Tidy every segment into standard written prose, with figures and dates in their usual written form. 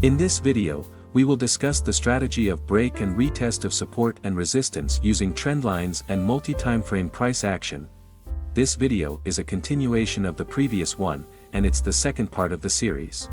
In this video, we will discuss the strategy of break and retest of support and resistance using trend lines and multi-timeframe price action. This video is a continuation of the previous one, and it's the second part of the series.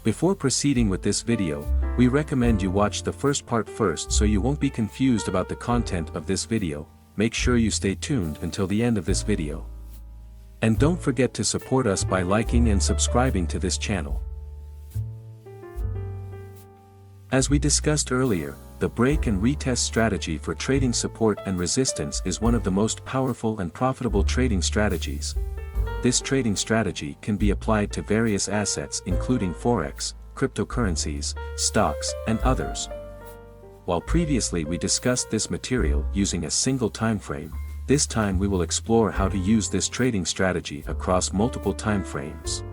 Before proceeding with this video, we recommend you watch the first part first so you won't be confused about the content of this video. Make sure you stay tuned until the end of this video. And don't forget to support us by liking and subscribing to this channel. As we discussed earlier, the break and retest strategy for trading support and resistance is one of the most powerful and profitable trading strategies. This trading strategy can be applied to various assets including Forex, cryptocurrencies, stocks, and others. While previously we discussed this material using a single time frame, this time we will explore how to use this trading strategy across multiple time frames.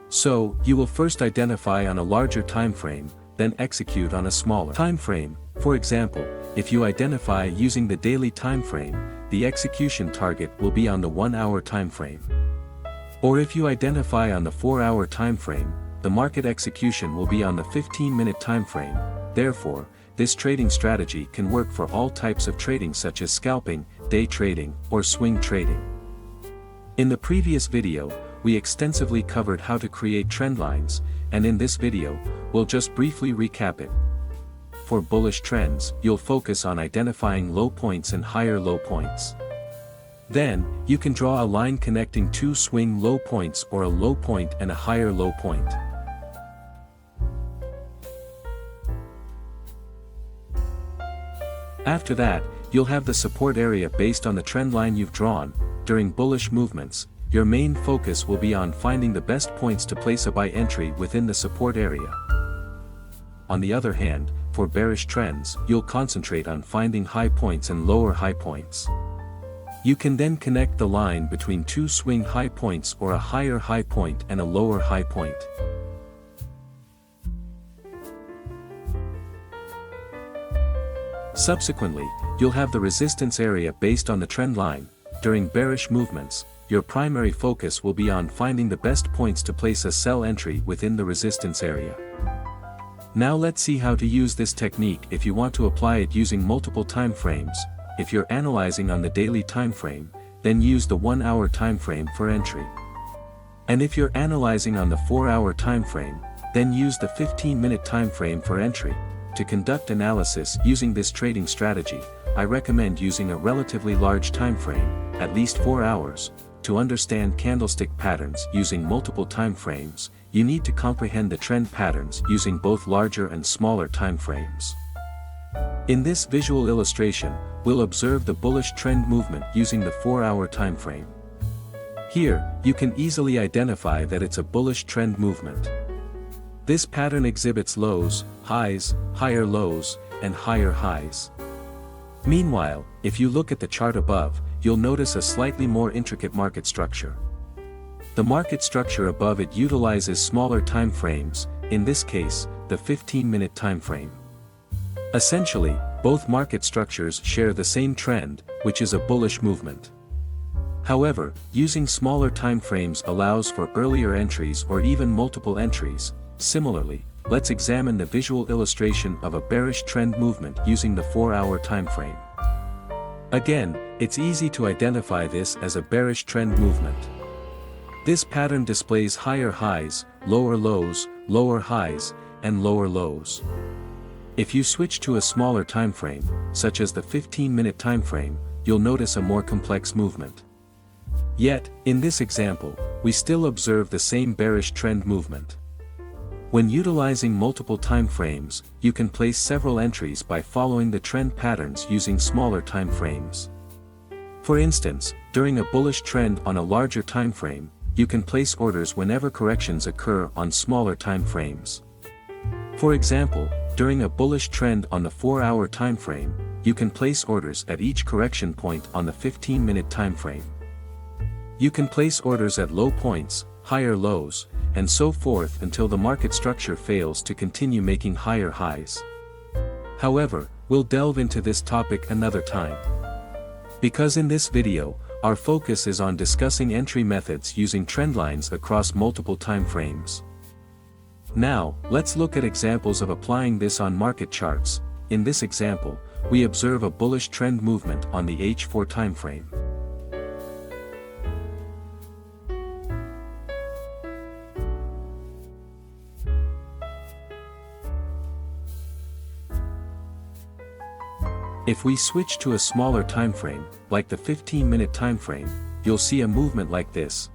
So, you will first identify on a larger time frame, then execute on a smaller time frame. For example, if you identify using the daily time frame, the execution target will be on the 1-hour time frame. Or if you identify on the 4-hour time frame, the market execution will be on the 15-minute time frame. Therefore, this trading strategy can work for all types of trading such as scalping, day trading, or swing trading. In the previous video, we extensively covered how to create trend lines, and in this video, we'll just briefly recap it. For bullish trends, you'll focus on identifying low points and higher low points. Then, you can draw a line connecting two swing low points or a low point and a higher low point. After that, you'll have the support area based on the trend line you've drawn. During bullish movements, your main focus will be on finding the best points to place a buy entry within the support area. On the other hand, for bearish trends, you'll concentrate on finding high points and lower high points. You can then connect the line between two swing high points or a higher high point and a lower high point. Subsequently, you'll have the resistance area based on the trend line. During bearish movements, your primary focus will be on finding the best points to place a sell entry within the resistance area. Now let's see how to use this technique if you want to apply it using multiple time frames. If you're analyzing on the daily time frame, then use the 1-hour time frame for entry. And if you're analyzing on the 4-hour time frame, then use the 15-minute time frame for entry. To conduct analysis using this trading strategy, I recommend using a relatively large time frame, at least 4 hours. To understand candlestick patterns using multiple time frames, you need to comprehend the trend patterns using both larger and smaller time frames. In this visual illustration, we'll observe the bullish trend movement using the 4-hour time frame. Here, you can easily identify that it's a bullish trend movement. This pattern exhibits lows, highs, higher lows, and higher highs. Meanwhile, if you look at the chart above, you'll notice a slightly more intricate market structure. The market structure above it utilizes smaller time frames, in this case, the 15-minute time frame. Essentially, both market structures share the same trend, which is a bullish movement. However, using smaller time frames allows for earlier entries or even multiple entries. Similarly, let's examine the visual illustration of a bearish trend movement using the 4-hour time frame. Again, it's easy to identify this as a bearish trend movement. This pattern displays higher highs, lower lows, lower highs, and lower lows. If you switch to a smaller time frame, such as the 15-minute time frame, you'll notice a more complex movement. Yet, in this example, we still observe the same bearish trend movement. When utilizing multiple time frames, you can place several entries by following the trend patterns using smaller time frames. For instance, during a bullish trend on a larger time frame, you can place orders whenever corrections occur on smaller time frames. For example, during a bullish trend on the 4-hour time frame, you can place orders at each correction point on the 15-minute time frame. You can place orders at low points, higher lows, and so forth until the market structure fails to continue making higher highs. However, we'll delve into this topic another time. Because in this video, our focus is on discussing entry methods using trend lines across multiple time frames. Now, let's look at examples of applying this on market charts. In this example, we observe a bullish trend movement on the H4 timeframe. If we switch to a smaller timeframe, like the 15-minute timeframe, you'll see a movement like this.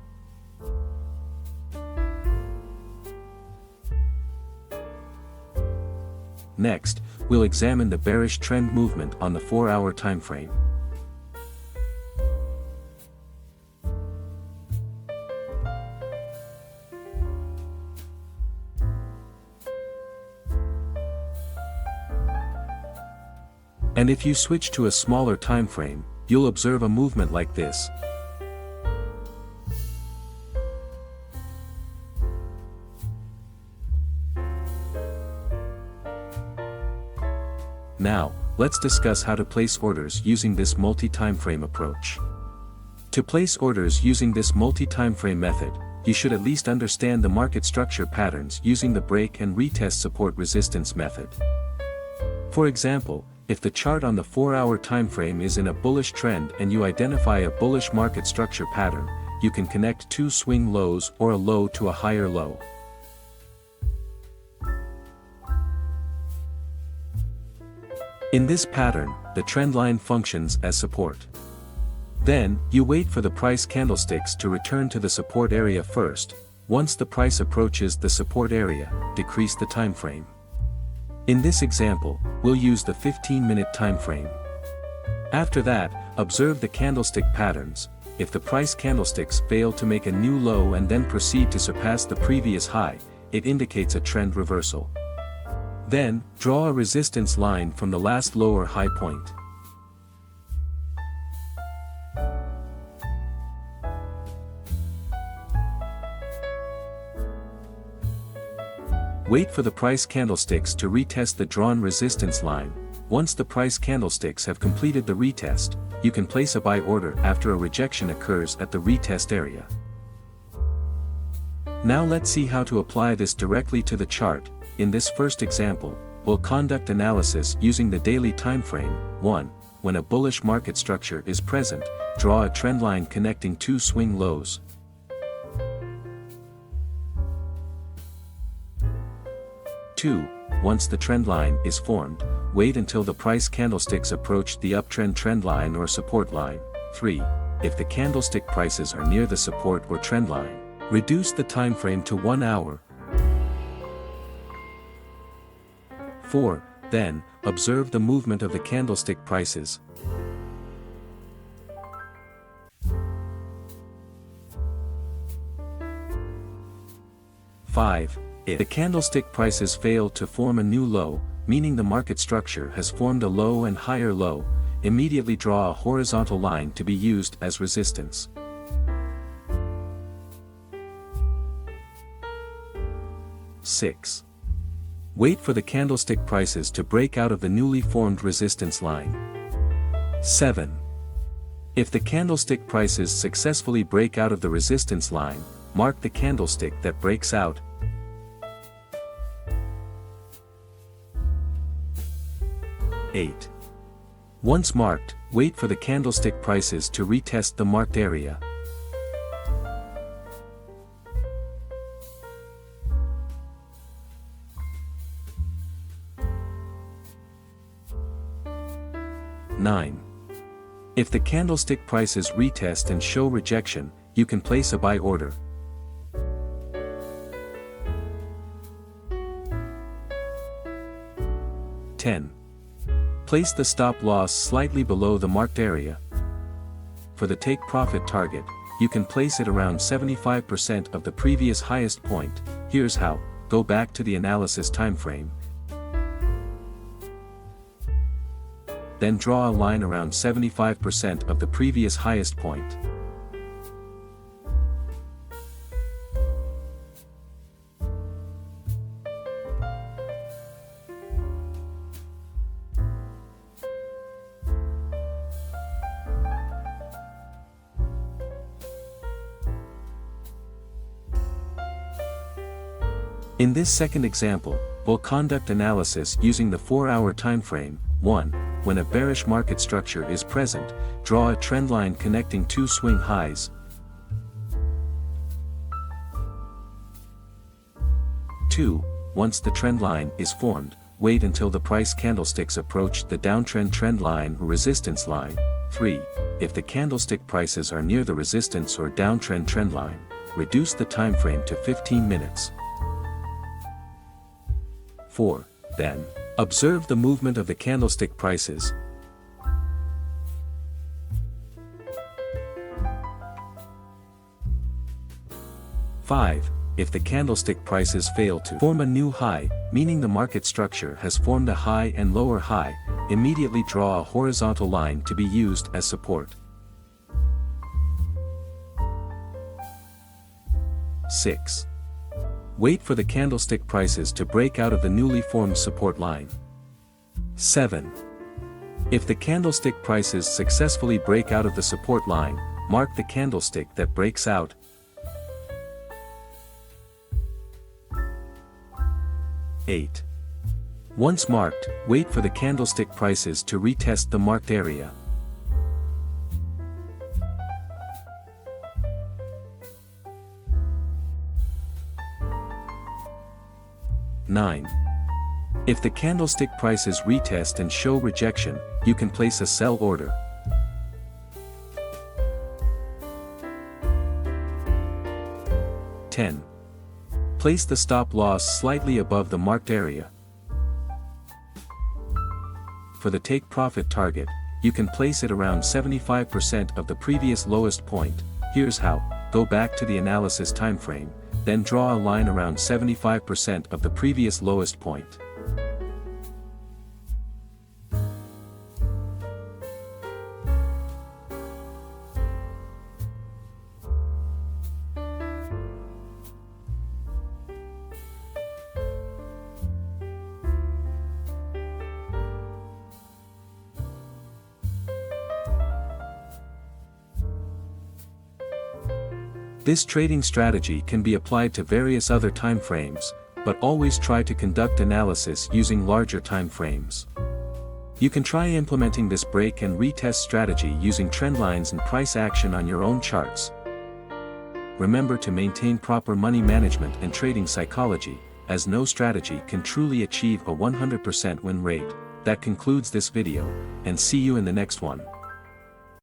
Next, we'll examine the bearish trend movement on the 4-hour timeframe. And if you switch to a smaller timeframe, you'll observe a movement like this. Now, let's discuss how to place orders using this multi-timeframe approach. To place orders using this multi-timeframe method, you should at least understand the market structure patterns using the break and retest support resistance method. For example, if the chart on the 4-hour timeframe is in a bullish trend and you identify a bullish market structure pattern, you can connect two swing lows or a low to a higher low. In this pattern, the trendline functions as support. Then, you wait for the price candlesticks to return to the support area first. Once the price approaches the support area, decrease the timeframe. In this example, we'll use the 15-minute timeframe. After that, observe the candlestick patterns. If the price candlesticks fail to make a new low and then proceed to surpass the previous high, it indicates a trend reversal. Then, draw a resistance line from the last low or high point. Wait for the price candlesticks to retest the drawn resistance line. Once the price candlesticks have completed the retest, you can place a buy order after a rejection occurs at the retest area. Now let's see how to apply this directly to the chart. In this first example, we'll conduct analysis using the daily timeframe. 1. When a bullish market structure is present, draw a trend line connecting two swing lows. 2. Once the trend line is formed, wait until the price candlesticks approach the uptrend trend line or support line. 3. If the candlestick prices are near the support or trend line, reduce the time frame to 1 hour. 4. Then, observe the movement of the candlestick prices. 5. If the candlestick prices fail to form a new low, meaning the market structure has formed a low and higher low, immediately draw a horizontal line to be used as resistance. 6. Wait for the candlestick prices to break out of the newly formed resistance line. 7. If the candlestick prices successfully break out of the resistance line, mark the candlestick that breaks out. 8. Once marked, wait for the candlestick prices to retest the marked area. 9. If the candlestick prices retest and show rejection, you can place a buy order. 10. Place the stop loss slightly below the marked area. For the take profit target, you can place it around 75% of the previous highest point. Here's how. Go back to the analysis timeframe. Then draw a line around 75% of the previous highest point. In this second example, we'll conduct analysis using the 4-hour time frame. 1. When a bearish market structure is present, draw a trend line connecting two swing highs. 2. Once the trend line is formed, wait until the price candlesticks approach the downtrend trend line or resistance line. 3. If the candlestick prices are near the resistance or downtrend trend line, reduce the time frame to 15 minutes. 4. Then, observe the movement of the candlestick prices. 5. If the candlestick prices fail to form a new high, meaning the market structure has formed a high and lower high, immediately draw a horizontal line to be used as support. 6. Wait for the candlestick prices to break out of the newly formed support line. 7. If the candlestick prices successfully break out of the support line, mark the candlestick that breaks out. 8. Once marked, wait for the candlestick prices to retest the marked area. 9. If the candlestick prices retest and show rejection, you can place a sell order. 10. Place the stop loss slightly above the marked area. For the take profit target, you can place it around 75% of the previous lowest point. Here's how. Go back to the analysis time frame, then draw a line around 75% of the previous lowest point. This trading strategy can be applied to various other time frames, but always try to conduct analysis using larger time frames. You can try implementing this break and retest strategy using trend lines and price action on your own charts. Remember to maintain proper money management and trading psychology, as no strategy can truly achieve a 100% win rate. That concludes this video, and see you in the next one.